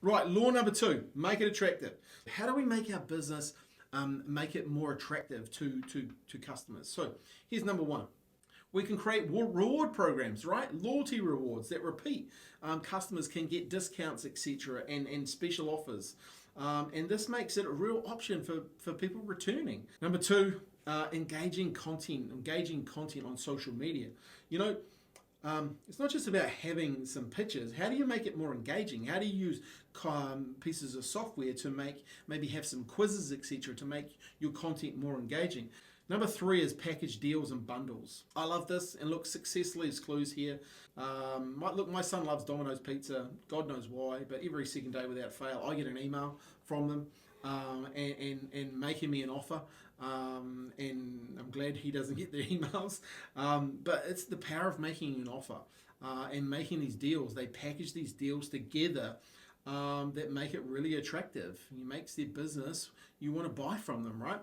Right, law number 2, make it attractive. How do we make our business make it more attractive to customers? So here's number 1. We can create reward programs, right? Loyalty rewards that repeat. Customers can get discounts, etc., and special offers. And this makes it a real option for people returning. Number 2, engaging content on social media. You know, it's not just about having some pictures. How do you make it more engaging? How do you use pieces of software to maybe have some quizzes, etc., to make your content more engaging? Number 3 is package deals and bundles. I love this, and look, success leaves clues here. My son loves Domino's Pizza, God knows why, but every second day without fail, I get an email from them and making me an offer. And I'm glad he doesn't get their emails. But it's the power of making an offer and making these deals. They package these deals together that make it really attractive. It makes their business, you want to buy from them, right?